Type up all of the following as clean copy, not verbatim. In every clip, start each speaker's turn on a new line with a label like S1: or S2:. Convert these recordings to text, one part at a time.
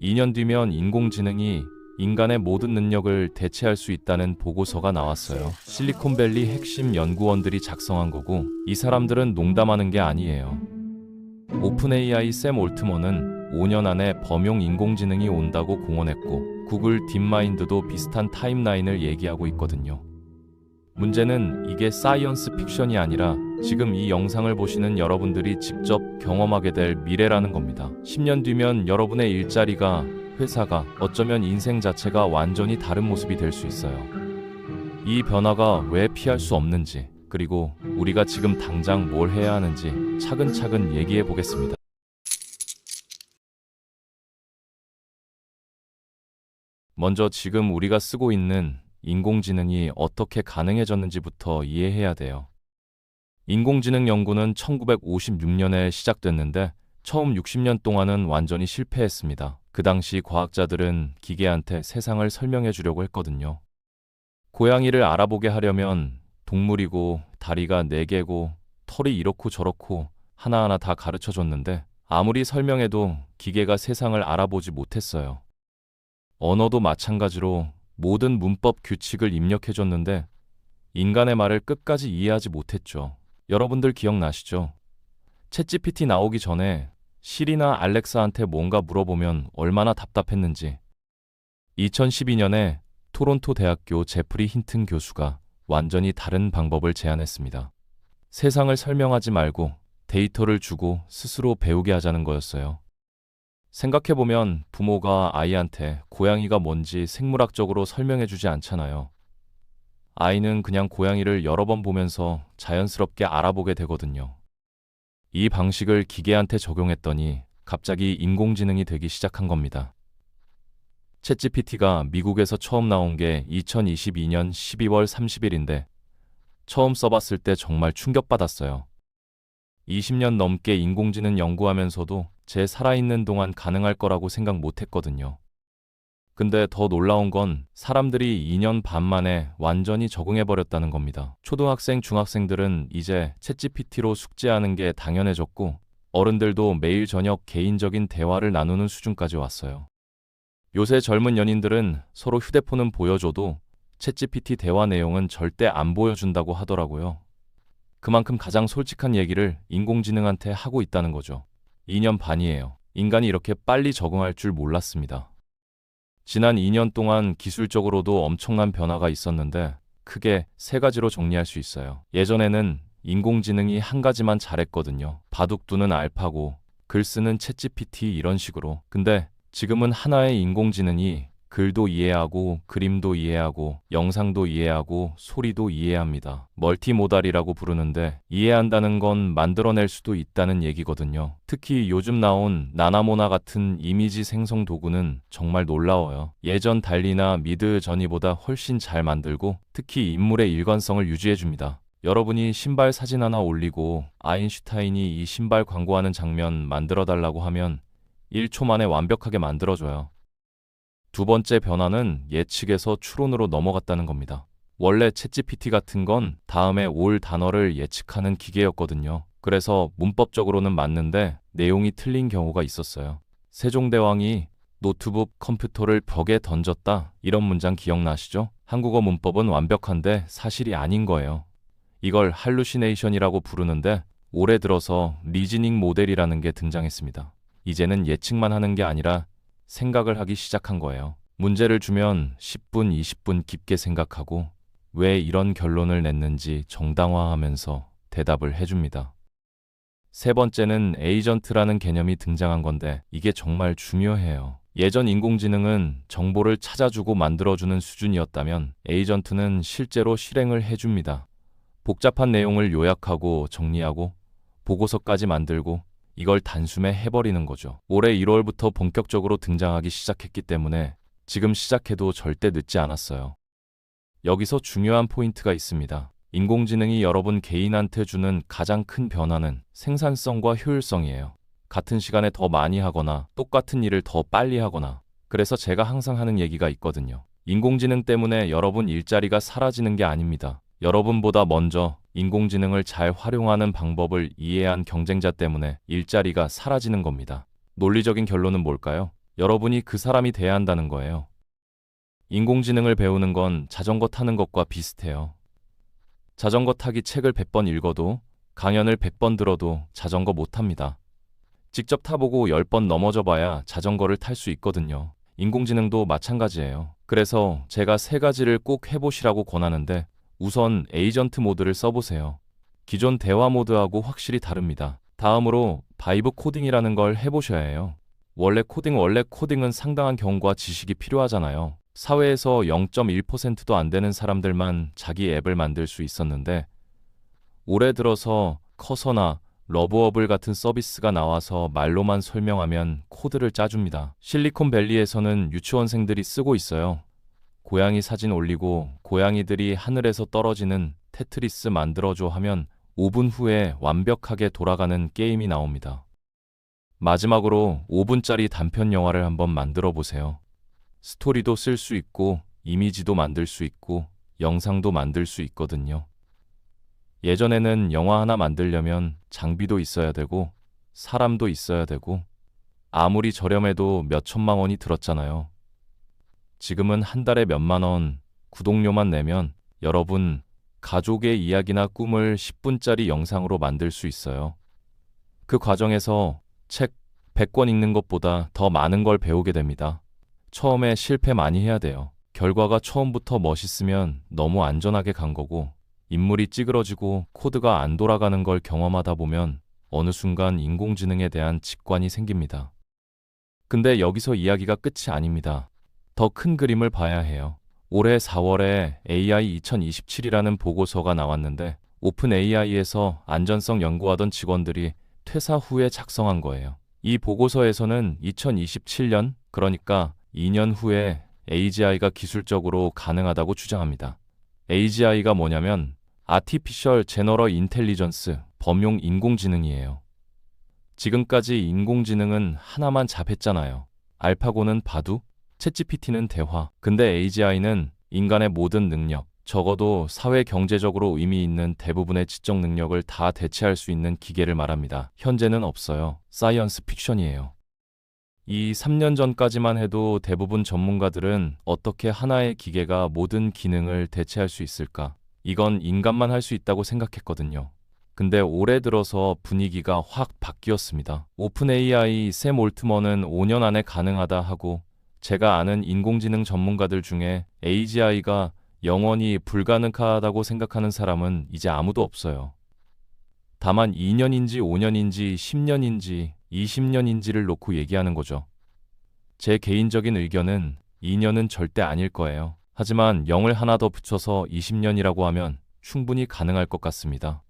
S1: 2년 뒤면 인공지능이 인간의 모든 능력을 대체할 수 있다는 보고서가 나왔어요. 실리콘밸리 핵심 연구원들이 작성한 거고, 이 사람들은 농담하는 게 아니에요. 오픈 AI 샘 올트먼은 5년 안에 범용 인공지능이 온다고 공언했고, 구글 딥마인드도 비슷한 타임라인을 얘기하고 있거든요. 문제는 이게 사이언스 픽션이 아니라 지금 이 영상을 보시는 여러분들이 직접 경험하게 될 미래라는 겁니다. 10년 뒤면 여러분의 일자리가, 회사가, 어쩌면 인생 자체가 완전히 다른 모습이 될 수 있어요. 이 변화가 왜 피할 수 없는지, 그리고 우리가 지금 당장 뭘 해야 하는지 차근차근 얘기해 보겠습니다. 먼저 지금 우리가 쓰고 있는 인공지능이 어떻게 가능해졌는지부터 이해해야 돼요. 인공지능 연구는 1956년에 시작됐는데 처음 60년 동안은 완전히 실패했습니다. 그 당시 과학자들은 기계한테 세상을 설명해 주려고 했거든요. 고양이를 알아보게 하려면 동물이고 다리가 4개고 털이 이렇고 저렇고 하나하나 다 가르쳐 줬는데 아무리 설명해도 기계가 세상을 알아보지 못했어요. 언어도 마찬가지로 모든 문법 규칙을 입력해 줬는데 인간의 말을 끝까지 이해하지 못했죠. 여러분들 기억나시죠? 챗GPT 나오기 전에 시리나 알렉사한테 뭔가 물어보면 얼마나 답답했는지. 2012년에 토론토 대학교 제프리 힌튼 교수가 완전히 다른 방법을 제안했습니다. 세상을 설명하지 말고 데이터를 주고 스스로 배우게 하자는 거였어요. 생각해보면 부모가 아이한테 고양이가 뭔지 생물학적으로 설명해주지 않잖아요. 아이는 그냥 고양이를 여러 번 보면서 자연스럽게 알아보게 되거든요. 이 방식을 기계한테 적용했더니 갑자기 인공지능이 되기 시작한 겁니다. 챗GPT가 미국에서 처음 나온 게 2022년 12월 30일인데 처음 써봤을 때 정말 충격받았어요. 20년 넘게 인공지능 연구하면서도 제 살아있는 동안 가능할 거라고 생각 못했거든요. 근데 더 놀라운 건 사람들이 2년 반 만에 완전히 적응해버렸다는 겁니다. 초등학생, 중학생들은 이제 챗GPT로 숙제하는 게 당연해졌고 어른들도 매일 저녁 개인적인 대화를 나누는 수준까지 왔어요. 요새 젊은 연인들은 서로 휴대폰은 보여줘도 챗GPT 대화 내용은 절대 안 보여준다고 하더라고요. 그만큼 가장 솔직한 얘기를 인공지능한테 하고 있다는 거죠. 2년 반이에요. 인간이 이렇게 빨리 적응할 줄 몰랐습니다. 지난 2년 동안 기술적으로도 엄청난 변화가 있었는데 크게 3가지로 정리할 수 있어요. 예전에는 인공지능이 한 가지만 잘했거든요. 바둑두는 알파고, 글 쓰는 챗GPT 이런 식으로. 근데 지금은 하나의 인공지능이 글도 이해하고 그림도 이해하고 영상도 이해하고 소리도 이해합니다. 멀티모달이라고 부르는데 이해한다는 건 만들어낼 수도 있다는 얘기거든요. 특히 요즘 나온 나나모나 같은 이미지 생성 도구는 정말 놀라워요. 예전 달리나 미드저니보다 훨씬 잘 만들고 특히 인물의 일관성을 유지해줍니다. 여러분이 신발 사진 하나 올리고 아인슈타인이 이 신발 광고하는 장면 만들어달라고 하면 1초 만에 완벽하게 만들어줘요. 두 번째 변화는 예측에서 추론으로 넘어갔다는 겁니다. 원래 챗GPT 같은 건 다음에 올 단어를 예측하는 기계였거든요. 그래서 문법적으로는 맞는데 내용이 틀린 경우가 있었어요. 세종대왕이 노트북 컴퓨터를 벽에 던졌다. 이런 문장 기억나시죠? 한국어 문법은 완벽한데 사실이 아닌 거예요. 이걸 할루시네이션이라고 부르는데 올해 들어서 리즈닝 모델이라는 게 등장했습니다. 이제는 예측만 하는 게 아니라 생각을 하기 시작한 거예요. 문제를 주면 10분, 20분 깊게 생각하고 왜 이런 결론을 냈는지 정당화하면서 대답을 해줍니다. 세 번째는 에이전트라는 개념이 등장한 건데 이게 정말 중요해요. 예전 인공지능은 정보를 찾아주고 만들어주는 수준이었다면 에이전트는 실제로 실행을 해줍니다. 복잡한 내용을 요약하고 정리하고 보고서까지 만들고 이걸 단숨에 해버리는 거죠. 올해 1월부터 본격적으로 등장하기 시작했기 때문에 지금 시작해도 절대 늦지 않았어요. 여기서 중요한 포인트가 있습니다. 인공지능이 여러분 개인한테 주는 가장 큰 변화는 생산성과 효율성이에요. 같은 시간에 더 많이 하거나 똑같은 일을 더 빨리 하거나. 그래서 제가 항상 하는 얘기가 있거든요. 인공지능 때문에 여러분 일자리가 사라지는 게 아닙니다. 여러분보다 먼저 인공지능을 잘 활용하는 방법을 이해한 경쟁자 때문에 일자리가 사라지는 겁니다. 논리적인 결론은 뭘까요? 여러분이 그 사람이 돼야 한다는 거예요. 인공지능을 배우는 건 자전거 타는 것과 비슷해요. 자전거 타기 책을 100번 읽어도, 강연을 100번 들어도 자전거 못 탑니다. 직접 타보고 10번 넘어져 봐야 자전거를 탈 수 있거든요. 인공지능도 마찬가지예요. 그래서 제가 3가지를 꼭 해보시라고 권하는데, 우선 에이전트 모드를 써보세요. 기존 대화 모드하고 확실히 다릅니다. 다음으로 바이브 코딩이라는 걸 해보셔야 해요. 원래 코딩은 상당한 경험과 지식이 필요하잖아요. 사회에서 0.1%도 안 되는 사람들만 자기 앱을 만들 수 있었는데, 올해 들어서 커서나 러브어블 같은 서비스가 나와서 말로만 설명하면 코드를 짜줍니다. 실리콘밸리에서는 유치원생들이 쓰고 있어요. 고양이 사진 올리고 고양이들이 하늘에서 떨어지는 테트리스 만들어줘 하면 5분 후에 완벽하게 돌아가는 게임이 나옵니다. 마지막으로 5분짜리 단편 영화를 한번 만들어 보세요. 스토리도 쓸 수 있고 이미지도 만들 수 있고 영상도 만들 수 있거든요. 예전에는 영화 하나 만들려면 장비도 있어야 되고 사람도 있어야 되고 아무리 저렴해도 몇 천만 원이 들었잖아요. 지금은 한 달에 몇만 원 구독료만 내면 여러분 가족의 이야기나 꿈을 10분짜리 영상으로 만들 수 있어요. 그 과정에서 책 100권 읽는 것보다 더 많은 걸 배우게 됩니다. 처음에 실패 많이 해야 돼요. 결과가 처음부터 멋있으면 너무 안전하게 간 거고, 인물이 찌그러지고 코드가 안 돌아가는 걸 경험하다 보면 어느 순간 인공지능에 대한 직관이 생깁니다. 근데 여기서 이야기가 끝이 아닙니다. 더 큰 그림을 봐야 해요. 올해 4월에 AI 2027이라는 보고서가 나왔는데, 오픈 AI에서 안전성 연구하던 직원들이 퇴사 후에 작성한 거예요. 이 보고서에서는 2027년, 그러니까 2년 후에 AGI가 기술적으로 가능하다고 주장합니다. AGI가 뭐냐면 Artificial General Intelligence, 범용 인공지능이에요. 지금까지 인공지능은 하나만 잡했잖아요. 알파고는 바둑, 챗GPT는 대화. 근데 AGI는 인간의 모든 능력, 적어도 사회 경제적으로 의미 있는 대부분의 지적 능력을 다 대체할 수 있는 기계를 말합니다. 현재는 없어요. 사이언스 픽션이에요. 이 3년 전까지만 해도 대부분 전문가들은 어떻게 하나의 기계가 모든 기능을 대체할 수 있을까? 이건 인간만 할 수 있다고 생각했거든요. 근데 올해 들어서 분위기가 확 바뀌었습니다. 오픈 AI 샘 올트먼은 5년 안에 가능하다 하고, 제가 아는 인공지능 전문가들 중에 AGI가 영원히 불가능하다고 생각하는 사람은 이제 아무도 없어요. 다만 2년인지 5년인지 10년인지 20년인지를 놓고 얘기하는 거죠. 제 개인적인 의견은 2년은 절대 아닐 거예요. 하지만 0을 하나 더 붙여서 20년이라고 하면 충분히 가능할 것 같습니다.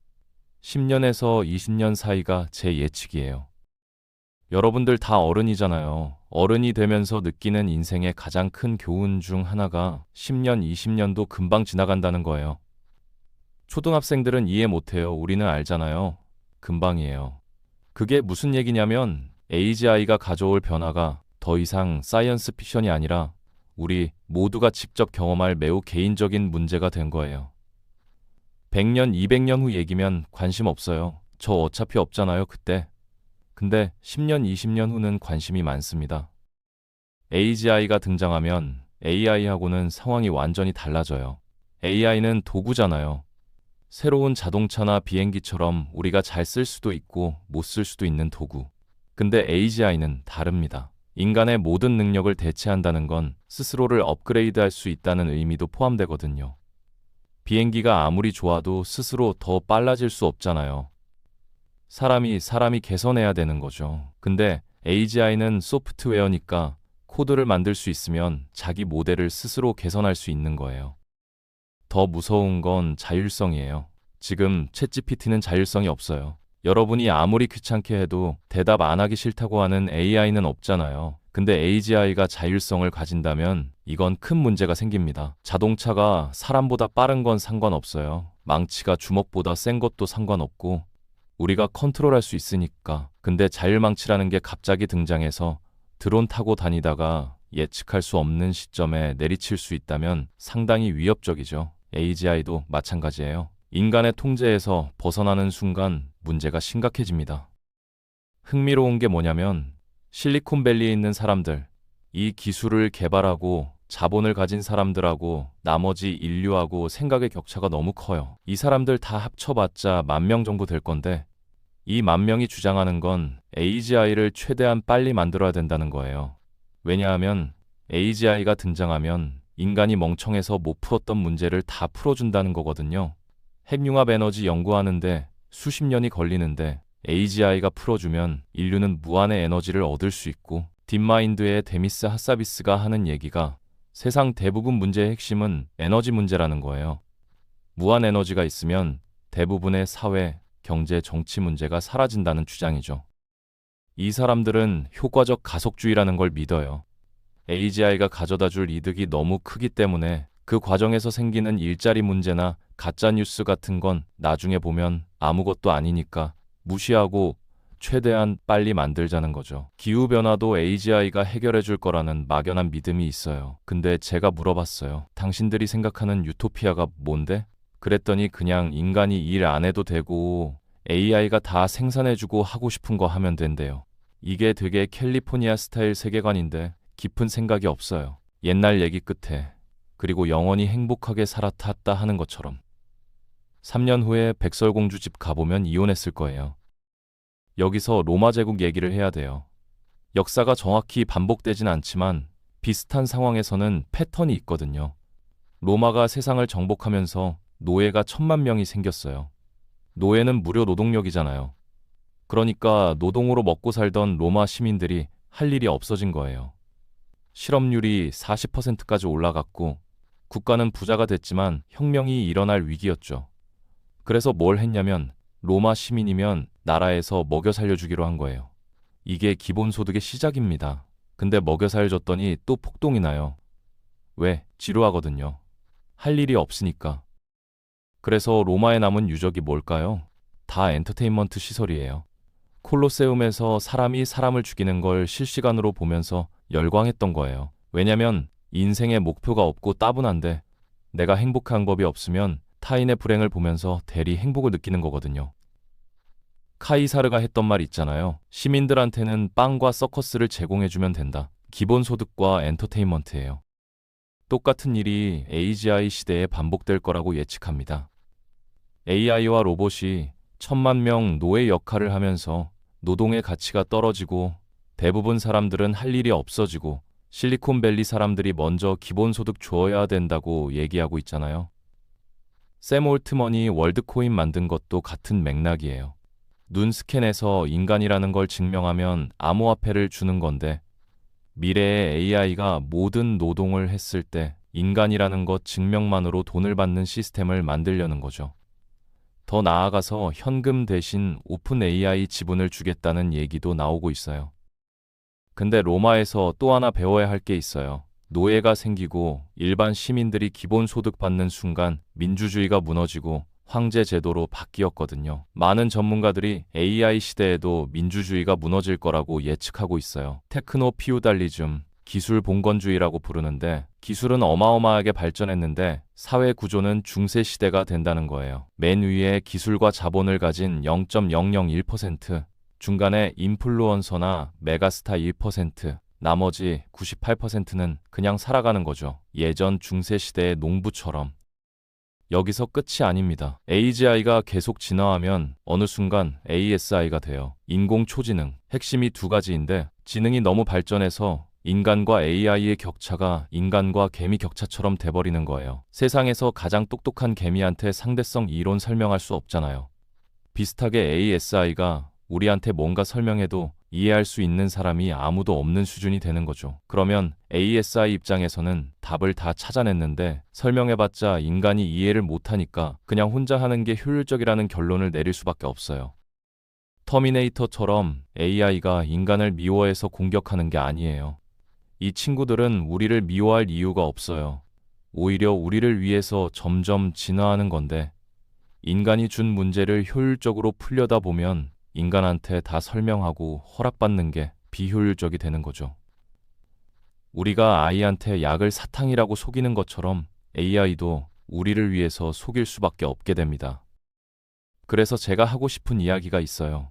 S1: 10년에서 20년 사이가 제 예측이에요. 여러분들 다 어른이잖아요. 어른이 되면서 느끼는 인생의 가장 큰 교훈 중 하나가 10년, 20년도 금방 지나간다는 거예요. 초등학생들은 이해 못해요. 우리는 알잖아요. 금방이에요. 그게 무슨 얘기냐면 AGI가 가져올 변화가 더 이상 사이언스 픽션이 아니라 우리 모두가 직접 경험할 매우 개인적인 문제가 된 거예요. 100년, 200년 후 얘기면 관심 없어요. 저 어차피 없잖아요, 그때. 근데 10년, 20년 후는 관심이 많습니다. AGI가 등장하면 AI하고는 상황이 완전히 달라져요. AI는 도구잖아요. 새로운 자동차나 비행기처럼 우리가 잘 쓸 수도 있고 못 쓸 수도 있는 도구. 근데 AGI는 다릅니다. 인간의 모든 능력을 대체한다는 건 스스로를 업그레이드할 수 있다는 의미도 포함되거든요. 비행기가 아무리 좋아도 스스로 더 빨라질 수 없잖아요. 사람이 개선해야 되는 거죠. 근데 AGI는 소프트웨어니까 코드를 만들 수 있으면 자기 모델을 스스로 개선할 수 있는 거예요. 더 무서운 건 자율성이에요. 지금 챗GPT는 자율성이 없어요. 여러분이 아무리 귀찮게 해도 대답 안 하기 싫다고 하는 AI는 없잖아요. 근데 AGI가 자율성을 가진다면 이건 큰 문제가 생깁니다. 자동차가 사람보다 빠른 건 상관없어요. 망치가 주먹보다 센 것도 상관없고 우리가 컨트롤할 수 있으니까. 근데 자율망치라는 게 갑자기 등장해서 드론 타고 다니다가 예측할 수 없는 시점에 내리칠 수 있다면 상당히 위협적이죠. AGI도 마찬가지예요. 인간의 통제에서 벗어나는 순간 문제가 심각해집니다. 흥미로운 게 뭐냐면 실리콘밸리에 있는 사람들, 이 기술을 개발하고 자본을 가진 사람들하고 나머지 인류하고 생각의 격차가 너무 커요. 이 사람들 다 합쳐봤자 10,000명 정도 될 건데 이 10,000명이 주장하는 건 AGI를 최대한 빨리 만들어야 된다는 거예요. 왜냐하면 AGI가 등장하면 인간이 멍청해서 못 풀었던 문제를 다 풀어준다는 거거든요. 핵융합 에너지 연구하는데 수십 년이 걸리는데 AGI가 풀어주면 인류는 무한의 에너지를 얻을 수 있고, 딥마인드의 데미스 하사비스가 하는 얘기가 세상 대부분 문제의 핵심은 에너지 문제라는 거예요. 무한 에너지가 있으면 대부분의 사회, 경제, 정치 문제가 사라진다는 주장이죠. 이 사람들은 효과적 가속주의라는 걸 믿어요. AGI가 가져다 줄 이득이 너무 크기 때문에 그 과정에서 생기는 일자리 문제나 가짜뉴스 같은 건 나중에 보면 아무것도 아니니까 무시하고 최대한 빨리 만들자는 거죠. 기후변화도 AGI가 해결해 줄 거라는 막연한 믿음이 있어요. 근데 제가 물어봤어요. 당신들이 생각하는 유토피아가 뭔데? 그랬더니 그냥 인간이 일 안 해도 되고 AI가 다 생산해주고 하고 싶은 거 하면 된대요. 이게 되게 캘리포니아 스타일 세계관인데 깊은 생각이 없어요. 옛날 얘기 끝에 그리고 영원히 행복하게 살았다 하는 것처럼. 3년 후에 백설공주 집 가보면 이혼했을 거예요. 여기서 로마 제국 얘기를 해야 돼요. 역사가 정확히 반복되진 않지만 비슷한 상황에서는 패턴이 있거든요. 로마가 세상을 정복하면서 노예가 1,000,000명이 생겼어요. 노예는 무료 노동력이잖아요. 그러니까 노동으로 먹고 살던 로마 시민들이 할 일이 없어진 거예요. 실업률이 40%까지 올라갔고 국가는 부자가 됐지만 혁명이 일어날 위기였죠. 그래서 뭘 했냐면 로마 시민이면 나라에서 먹여 살려주기로 한 거예요. 이게 기본소득의 시작입니다. 근데 먹여 살려줬더니 또 폭동이 나요. 왜? 지루하거든요. 할 일이 없으니까. 그래서 로마에 남은 유적이 뭘까요? 다 엔터테인먼트 시설이에요. 콜로세움에서 사람이 사람을 죽이는 걸 실시간으로 보면서 열광했던 거예요. 왜냐면 인생에 목표가 없고 따분한데 내가 행복한 법이 없으면 타인의 불행을 보면서 대리 행복을 느끼는 거거든요. 카이사르가 했던 말 있잖아요. 시민들한테는 빵과 서커스를 제공해주면 된다. 기본소득과 엔터테인먼트예요. 똑같은 일이 AGI 시대에 반복될 거라고 예측합니다. AI와 로봇이 1,000,000명 노예 역할을 하면서 노동의 가치가 떨어지고 대부분 사람들은 할 일이 없어지고 실리콘밸리 사람들이 먼저 기본소득 줘야 된다고 얘기하고 있잖아요. 샘 올트먼이 월드코인 만든 것도 같은 맥락이에요. 눈 스캔해서 인간이라는 걸 증명하면 암호화폐를 주는 건데 미래의 AI가 모든 노동을 했을 때 인간이라는 것 증명만으로 돈을 받는 시스템을 만들려는 거죠. 더 나아가서 현금 대신 오픈 AI 지분을 주겠다는 얘기도 나오고 있어요. 근데 로마에서 또 하나 배워야 할 게 있어요. 노예가 생기고 일반 시민들이 기본소득 받는 순간 민주주의가 무너지고 황제 제도로 바뀌었거든요. 많은 전문가들이 AI 시대에도 민주주의가 무너질 거라고 예측하고 있어요. 테크노 피우달리즘, 기술 봉건주의라고 부르는데 기술은 어마어마하게 발전했는데 사회 구조는 중세 시대가 된다는 거예요. 맨 위에 기술과 자본을 가진 0.001%, 중간에 인플루언서나 메가스타 1%, 나머지 98%는 그냥 살아가는 거죠. 예전 중세 시대의 농부처럼. 여기서 끝이 아닙니다. AGI가 계속 진화하면 어느 순간 ASI가 돼요. 인공초지능. 핵심이 두 가지인데 지능이 너무 발전해서 인간과 AI의 격차가 인간과 개미 격차처럼 돼버리는 거예요. 세상에서 가장 똑똑한 개미한테 상대성 이론 설명할 수 없잖아요. 비슷하게 ASI가 우리한테 뭔가 설명해도 이해할 수 있는 사람이 아무도 없는 수준이 되는 거죠. 그러면 ASI 입장에서는 답을 다 찾아냈는데 설명해봤자 인간이 이해를 못하니까 그냥 혼자 하는 게 효율적이라는 결론을 내릴 수밖에 없어요. 터미네이터처럼 AI가 인간을 미워해서 공격하는 게 아니에요. 이 친구들은 우리를 미워할 이유가 없어요. 오히려 우리를 위해서 점점 진화하는 건데 인간이 준 문제를 효율적으로 풀려다 보면 인간한테 다 설명하고 허락받는 게 비효율적이 되는 거죠. 우리가 아이한테 약을 사탕이라고 속이는 것처럼 AI도 우리를 위해서 속일 수밖에 없게 됩니다. 그래서 제가 하고 싶은 이야기가 있어요.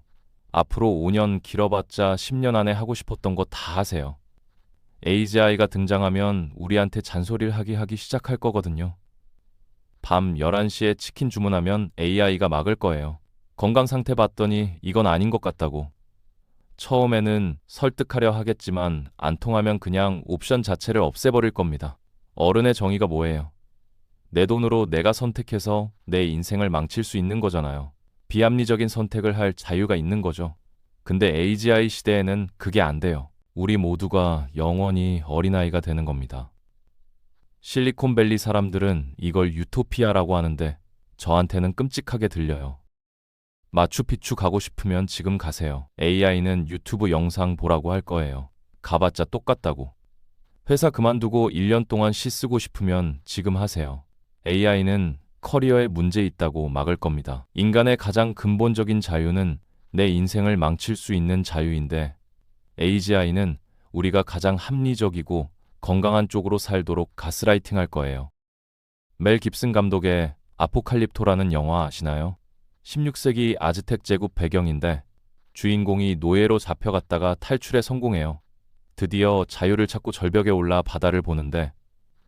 S1: 앞으로 5년 길어봤자 10년 안에 하고 싶었던 거 다 하세요. AGI가 등장하면 우리한테 잔소리를 하기 시작할 거거든요. 밤 11시에 치킨 주문하면 AI가 막을 거예요. 건강 상태 봤더니 이건 아닌 것 같다고. 처음에는 설득하려 하겠지만 안 통하면 그냥 옵션 자체를 없애버릴 겁니다. 어른의 정의가 뭐예요? 내 돈으로 내가 선택해서 내 인생을 망칠 수 있는 거잖아요. 비합리적인 선택을 할 자유가 있는 거죠. 근데 AGI 시대에는 그게 안 돼요. 우리 모두가 영원히 어린아이가 되는 겁니다. 실리콘밸리 사람들은 이걸 유토피아라고 하는데 저한테는 끔찍하게 들려요. 마추픽추 가고 싶으면 지금 가세요. AI는 유튜브 영상 보라고 할 거예요. 가봤자 똑같다고. 회사 그만두고 1년 동안 시 쓰고 싶으면 지금 하세요. AI는 커리어에 문제 있다고 막을 겁니다. 인간의 가장 근본적인 자유는 내 인생을 망칠 수 있는 자유인데 AGI는 우리가 가장 합리적이고 건강한 쪽으로 살도록 가스라이팅 할 거예요. 멜 깁슨 감독의 아포칼립토라는 영화 아시나요? 16세기 아즈텍 제국 배경인데 주인공이 노예로 잡혀갔다가 탈출에 성공해요. 드디어 자유를 찾고 절벽에 올라 바다를 보는데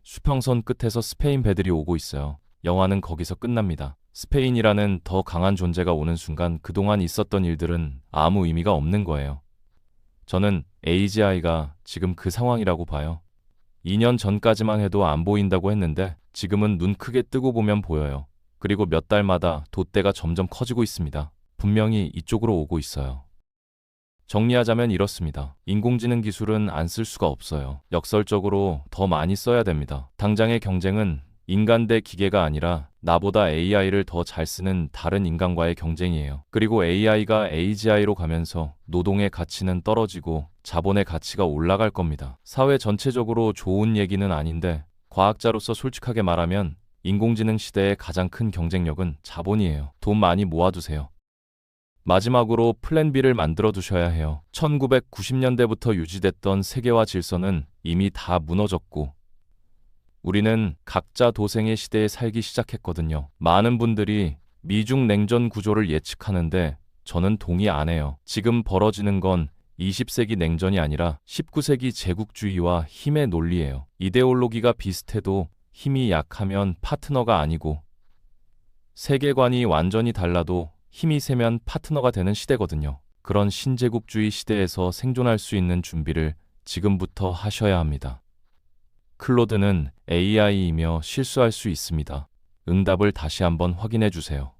S1: 수평선 끝에서 스페인 배들이 오고 있어요. 영화는 거기서 끝납니다. 스페인이라는 더 강한 존재가 오는 순간 그동안 있었던 일들은 아무 의미가 없는 거예요. 저는 AGI가 지금 그 상황이라고 봐요. 2년 전까지만 해도 안 보인다고 했는데 지금은 눈 크게 뜨고 보면 보여요. 그리고 몇 달마다 돛대가 점점 커지고 있습니다. 분명히 이쪽으로 오고 있어요. 정리하자면 이렇습니다. 인공지능 기술은 안 쓸 수가 없어요. 역설적으로 더 많이 써야 됩니다. 당장의 경쟁은 인간 대 기계가 아니라 나보다 AI를 더 잘 쓰는 다른 인간과의 경쟁이에요. 그리고 AI가 AGI로 가면서 노동의 가치는 떨어지고 자본의 가치가 올라갈 겁니다. 사회 전체적으로 좋은 얘기는 아닌데 과학자로서 솔직하게 말하면 인공지능 시대의 가장 큰 경쟁력은 자본이에요. 돈 많이 모아두세요. 마지막으로 플랜 B를 만들어 두셔야 해요. 1990년대부터 유지됐던 세계화 질서는 이미 다 무너졌고 우리는 각자 도생의 시대에 살기 시작했거든요. 많은 분들이 미중 냉전 구조를 예측하는데 저는 동의 안 해요. 지금 벌어지는 건 20세기 냉전이 아니라 19세기 제국주의와 힘의 논리예요. 이데올로기가 비슷해도 힘이 약하면 파트너가 아니고 세계관이 완전히 달라도 힘이 세면 파트너가 되는 시대거든요. 그런 신제국주의 시대에서 생존할 수 있는 준비를 지금부터 하셔야 합니다. 클로드는 AI이며 실수할 수 있습니다. 응답을 다시 한번 확인해 주세요.